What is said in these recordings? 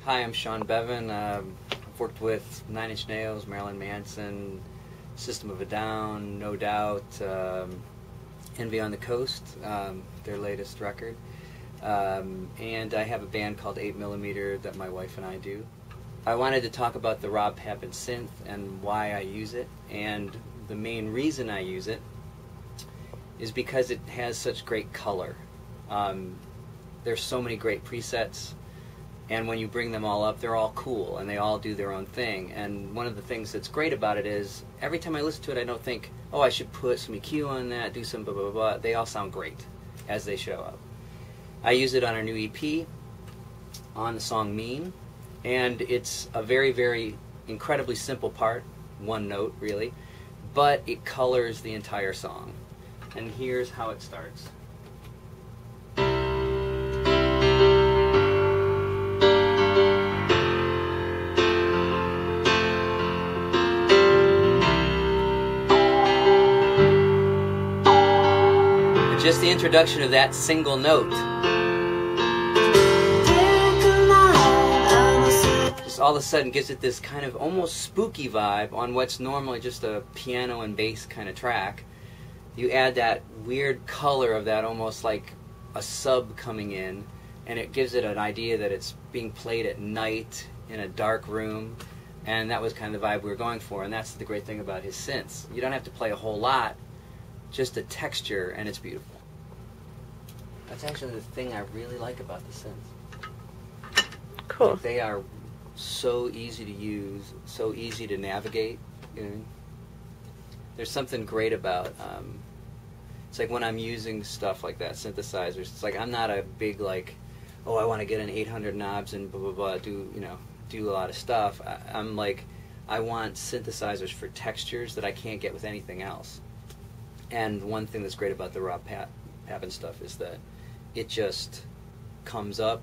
Hi, I'm Sean Beavan. I've worked with 9 Inch Nails, Marilyn, Manson, System of a Down, No Doubt, Envy on the Coast, their latest record. And I have a band called 8mm that my wife and I do. I wanted to talk about the Papen synth and why I use it. And the main reason I use it is because it has such great color. There's so many great presets. And when you bring them all up, they're all cool, and they all do their own thing. And one of the things that's great about it is, every time I listen to it, I don't think, oh, I should put some EQ on that, do some blah, blah, blah. They all sound great as they show up. I use it on our new EP, on the song Mean, and it's a very, very incredibly simple part, one note, really, but it colors the entire song. And here's how it starts. Just the introduction of that single note just all of a sudden gives it this kind of almost spooky vibe on what's normally just a piano and bass kind of track. You add that weird color of that almost like a sub coming in, and it gives it an idea that it's being played at night in a dark room, and that was kind of the vibe we were going for. And that's the great thing about his synths. You don't have to play a whole lot, just a texture, and it's beautiful. That's actually the thing I really like about the synths. Cool. Like, they are so easy to use, so easy to navigate. You know? There's something great about, it's like when I'm using stuff like that, synthesizers, it's like I'm not a big like, oh, I want to get an 800 knobs and blah, blah, blah, do a lot of stuff. I'm like, I want synthesizers for textures that I can't get with anything else. And one thing that's great about the raw Papen stuff is that it just comes up,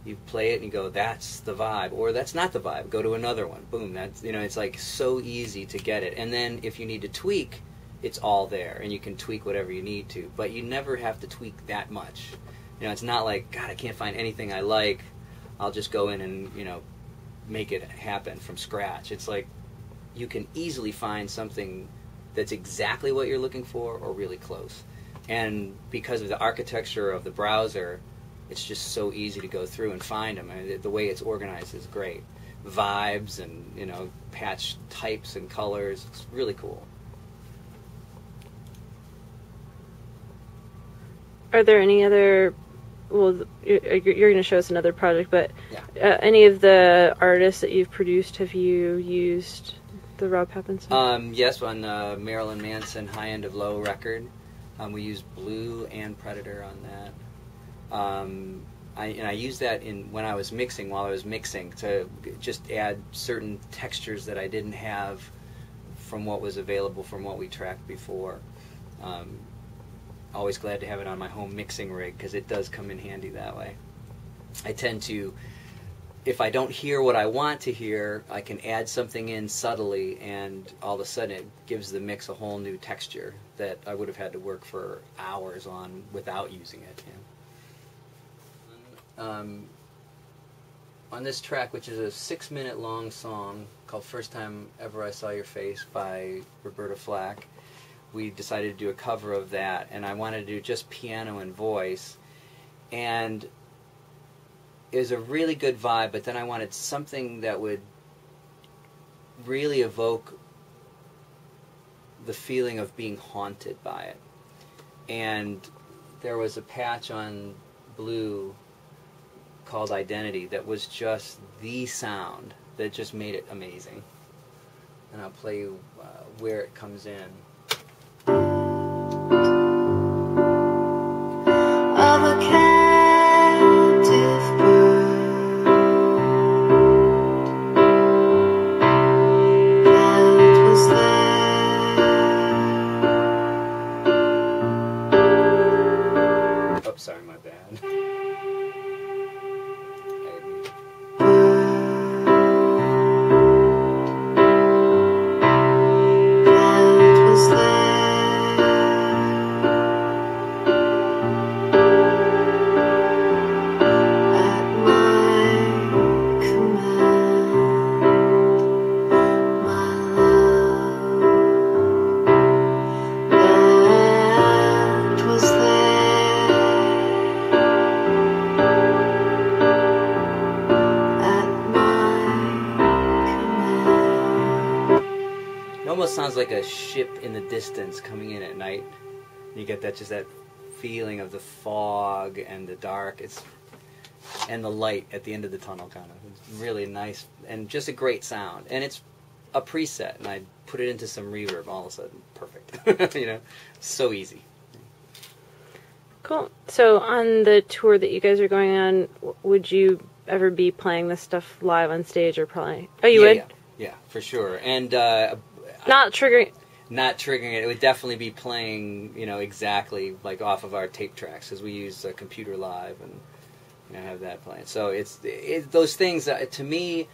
you play it and you go, that's the vibe, or that's not the vibe, go to another one, boom, that's, it's like so easy to get it. And then if you need to tweak, it's all there, and you can tweak whatever you need to, but you never have to tweak that much. It's not like, God, I can't find anything I like, I'll just go in and, make it happen from scratch. It's like, you can easily find something that's exactly what you're looking for or really close. And because of the architecture of the browser, it's just so easy to go through and find them. I mean, the way it's organized is great. Vibes and, patch types and colors, it's really cool. Are there any other, well, you're going to show us another project, but yeah. Any of the artists that you've produced, have you used the Rob Papen stuff? Yes, on the Marilyn Manson High End of Low record. We used Blue and Predator on that. I used that when I was mixing, while I was mixing, to just add certain textures that I didn't have from what was available from what we tracked before. Always glad to have it on my home mixing rig, because it does come in handy that way. I tend to, if I don't hear what I want to hear, I can add something in subtly, and all of a sudden it gives the mix a whole new texture that I would have had to work for hours on without using it. On this track, which is a 6-minute long song called First Time Ever I Saw Your Face by Roberta Flack, we decided to do a cover of that, and I wanted to do just piano and voice, and it was a really good vibe, but then I wanted something that would really evoke the feeling of being haunted by it. And there was a patch on Blue called Identity that was just the sound that just made it amazing. And I'll play you where it comes in. Sorry, my bad. sounds like a ship in the distance coming in at night. You get that feeling of the fog and the dark. And the light at the end of the tunnel, kind of. It's really nice and just a great sound. And it's a preset, and I put it into some reverb. All of a sudden, perfect. You know, so easy. Cool. So on the tour that you guys are going on, would you ever be playing this stuff live on stage, or probably? Oh, you would? Yeah, for sure. And not triggering. Not triggering it. It would definitely be playing, you know, exactly like off of our tape tracks, because we use Computer Live and, you know, have that playing. So it's those things to me.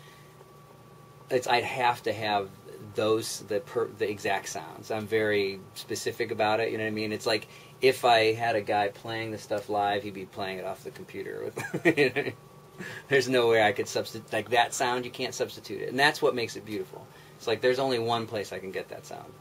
I'd have to have those the exact sounds. I'm very specific about it. You know what I mean? It's like if I had a guy playing the stuff live, he'd be playing it off the computer. You know? There's no way I could substitute like that sound. You can't substitute it, and that's what makes it beautiful. It's like there's only one place I can get that sound.